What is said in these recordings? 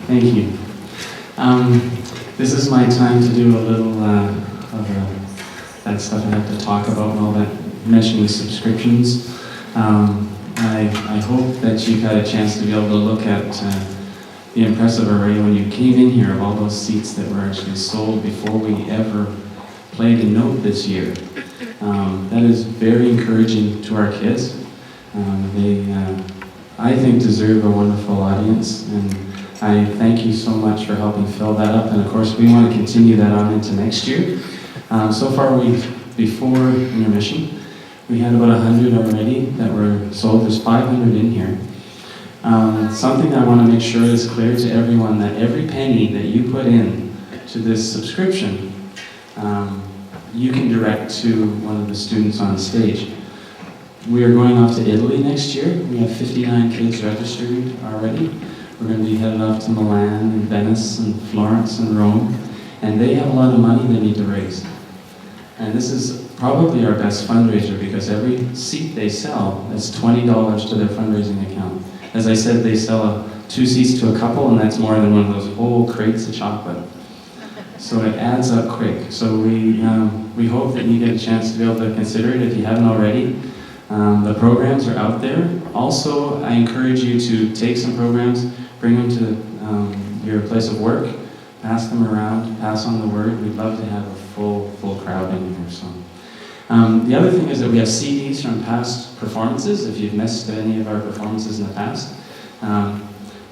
Thank you. This is my time to do a little that stuff I have to talk about and all that, mentioning subscriptions. I hope that you've had a chance to be able to look at the impressive array when you came in here of all those seats that were actually sold before we ever played a note this year. That is very encouraging to our kids. They, I think, deserve a wonderful audience, and I thank you so much for helping fill that up, and of course we want to continue that on into next year. So far, before intermission, we had about 100 already that were sold. There's 500 in here. Something I want to make sure is clear to everyone, that every penny that you put in to this subscription, you can direct to one of the students on stage. We are going off to Italy next year. We have 59 kids registered already. We're going to be headed off to Milan and Venice and Florence and Rome. And they have a lot of money they need to raise. And this is probably our best fundraiser, because every seat they sell is $20 to their fundraising account. As I said, they sell 2 seats to a couple, and that's more than one of those whole crates of chocolate. So it adds up quick. So we hope that you get a chance to be able to consider it if you haven't already. The programs are out there. Also, I encourage you to take some programs, bring them to your place of work, pass them around, pass on the word. We'd love to have a full crowd in here. So, the other thing is that we have CDs from past performances, if you've missed any of our performances in the past.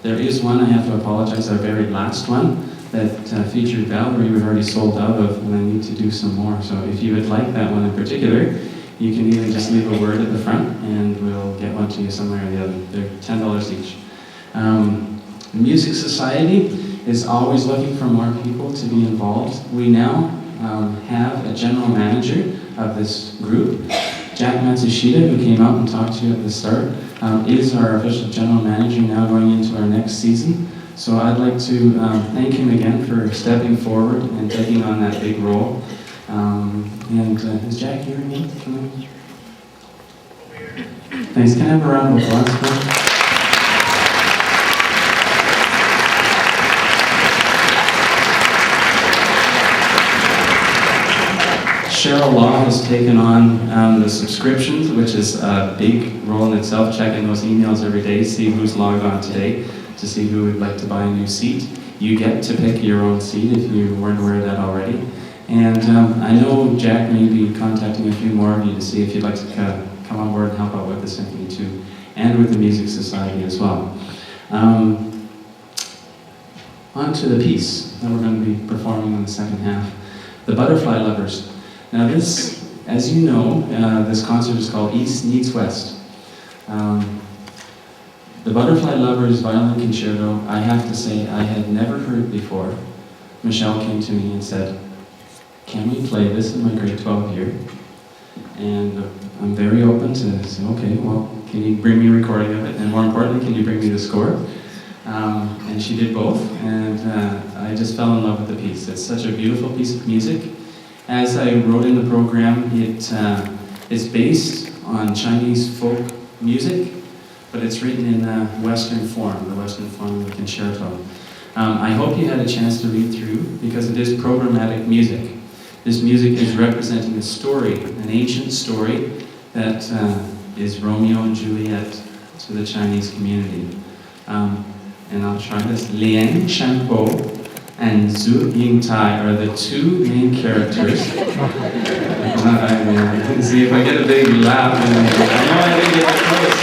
There is one, I have to apologize, our very last one, that featured Valerie, we've already sold out of, and I need to do some more. So if you would like that one in particular, you can even just leave a word at the front, and we'll get one to you somewhere or the other. They're $10 each. The Music Society is always looking for more people to be involved. We now have a general manager of this group. Jack Matsushita, who came out and talked to you at the start, is our official general manager now going into our next season. So I'd like to thank him again for stepping forward and taking on that big role. Is Jack here again? Thanks. Can I have a round of applause, please? Cheryl Law has taken on the subscriptions, which is a big role in itself, checking those emails every day, see who's logged on today, to see who would like to buy a new seat. You get to pick your own seat if you weren't aware of that already. And I know Jack may be contacting a few more of you to see if you'd like to come on board and help out with the symphony too, and with the Music Society as well. On to the piece that we're going to be performing in the second half, The Butterfly Lovers. Now this, as you know, this concert is called East Meets West. The Butterfly Lovers Violin Concerto, I have to say, I had never heard before. Michelle came to me and said, "Can we play this in my grade 12 year?" And I'm very open to say, okay, well, can you bring me a recording of it? And more importantly, can you bring me the score? And she did both, and I just fell in love with the piece. It's such a beautiful piece of music. As I wrote in the program, it is based on Chinese folk music, but it's written in Western form, the Western form of the concerto. I hope you had a chance to read through, because it is programmatic music. This music is representing a story, an ancient story that is Romeo and Juliet to the Chinese community. And I'll try this. Liang Shanbo and Zhu Yingtai are the 2 main characters. I see if I get a big laugh. I know I didn't get that close.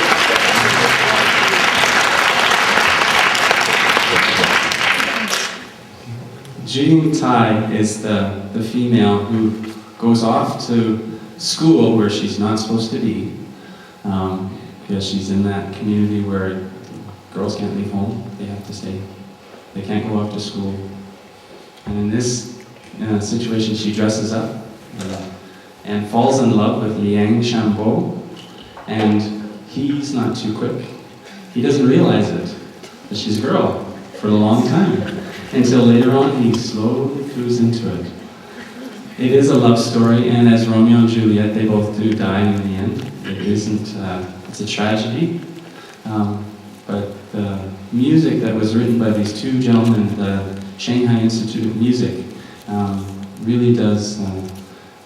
Zhu Yingtai is the female who goes off to school where she's not supposed to be, because she's in that community where girls can't leave home, they have to stay. They can't go off to school. And in this situation, she dresses up and falls in love with Liang Shanbo, and he's not too quick. He doesn't realize it, that she's a girl for a long time, until later on he slowly clues into it. It is a love story, and as Romeo and Juliet, they both do die in the end. It isn't, it's a tragedy, but the music music that was written by these two gentlemen at the Shanghai Institute of Music really does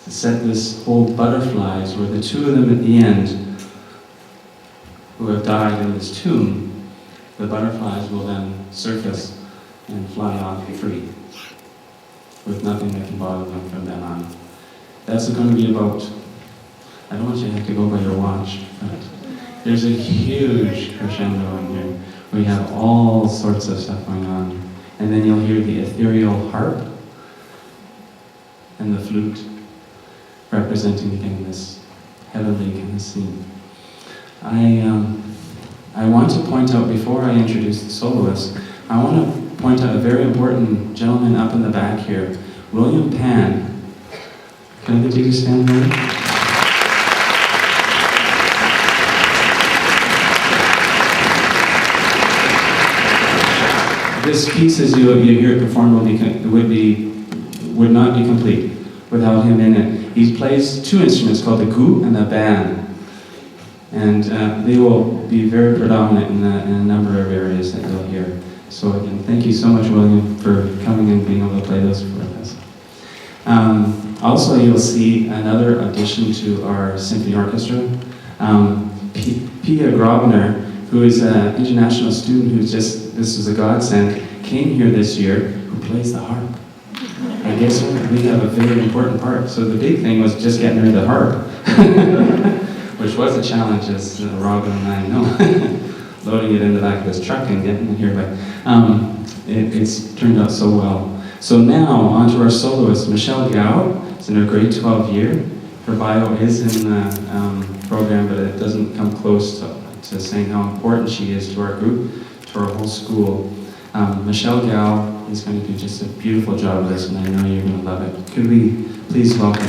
set this whole butterflies, where the two of them at the end, who have died in this tomb, the butterflies will then surface and fly off free, with nothing that can bother them from then on. That's going to be about, I don't want you to have to go by your watch, but there's a huge crescendo in here. We have all sorts of stuff going on. And then you'll hear the ethereal harp and the flute representing again this heavenly kind of scene. I want to point out, before I introduce the soloist, I want to point out a very important gentleman up in the back here, William Pan. Can I get you to stand for me? This piece, as you hear it performed, would not be complete without him in it. He plays two instruments called the gu and the ban. And they will be very predominant in a number of areas that you'll hear. So again, thank you so much, William, for coming and being able to play those for us. Also, you'll see another addition to our symphony orchestra. Pia Grobner, who is an international student who's just, this was a godsend, came here this year, who plays the harp. I guess we have a very important part. So the big thing was just getting her the harp, which was a challenge, as Robin and I know, loading it in the back of his truck and getting it here, but it's turned out so well. So now, on to our soloist, Michelle Gao. It's in her grade 12 year. Her bio is in the program, but it doesn't come close to saying how important she is to our group, to our whole school. Michelle Gao is going to do just a beautiful job of this, and I know you're going to love it. Could we please welcome